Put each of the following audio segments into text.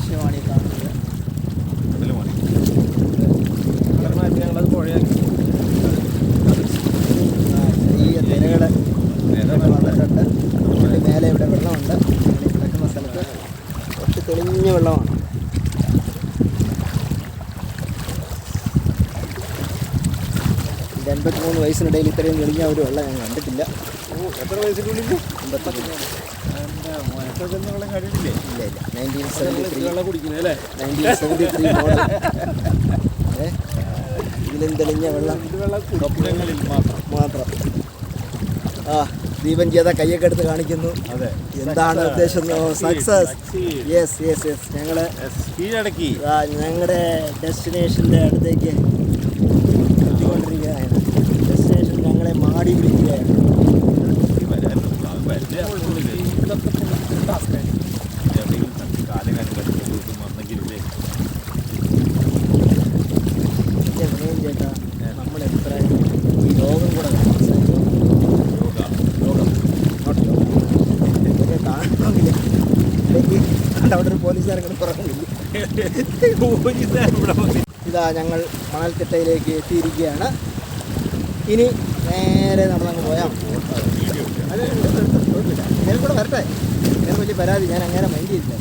ദൃശ്യമാണ് ഈ കാണുന്നത്. ഞങ്ങളത് പുഴയാക്കി ചെറിയ തിരകൾ വന്നിട്ടുണ്ട്. മേലെ ഇവിടെ വെള്ളമുണ്ട്. കിടക്കുന്ന സ്ഥലത്ത് ഒട്ട് തെളിഞ്ഞ വെള്ളമാണ്. എൻ്റെ 53 വയസ്സിനിടയിൽ ഇത്രയും തെളിഞ്ഞ ഒരു വെള്ളം ഞാൻ കണ്ടിട്ടില്ല. എത്ര വയസ്സിനുള്ളിൽ? 53. കണ്ടിട്ടില്ലേ? ഇല്ല 1973 വെള്ളം കുടിക്കുന്നല്ലേ? 1973 മോഡൽ. ഇതിലും തെളിഞ്ഞ വെള്ളം സ്വപ്നങ്ങളിൽ മാത്രം. ദീപൻ ചെയ്ത കയ്യൊക്കെ എടുത്ത് കാണിക്കുന്നു. അതെ, എന്താണ് ഉദ്ദേശം? സക്സസ്. യെസ് ഞങ്ങൾ കീഴടക്കി ഞങ്ങളുടെ ഡെസ്റ്റിനേഷൻ്റെ അടുത്തേക്ക് എത്തിക്കൊണ്ടിരിക്കുകയാണ്. ഡെസ്റ്റിനേഷൻ ഞങ്ങളെ മാടി വിളിക്കുകയാണ്. ചേട്ടാ, നമ്മളെത്ര ഈ ലോകം കൂടെ കാണണമെങ്കിൽ അവിടെ ഒരു പോലീസുകാരങ്ങനെ പറയുന്നില്ല. ഇതാ ഞങ്ങൾ മണൽത്തിട്ടയിലേക്ക് എത്തിയിരിക്കുകയാണ്. ഇനി നേരെ നടന്നങ്ങ് പോയാൽ കുഴപ്പമില്ല. ഞാൻ കൂടെ വരട്ടെ. ഞാൻ വലിയ പരാതി, ഞാൻ അങ്ങനെ മൈൻഡ് ചെയ്തില്ല.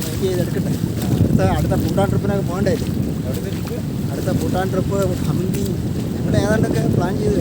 മൈൻഡ് ചെയ്തെടുക്കട്ടെ. അടുത്ത ഭൂട്ടാൻ ട്രിപ്പിനൊക്കെ പോകണ്ടേ? അടുത്ത ഭൂട്ടാൻ ട്രിപ്പ് ഹംപി ഞങ്ങൾ ഏതാണ്ടൊക്കെ പ്ലാൻ ചെയ്ത്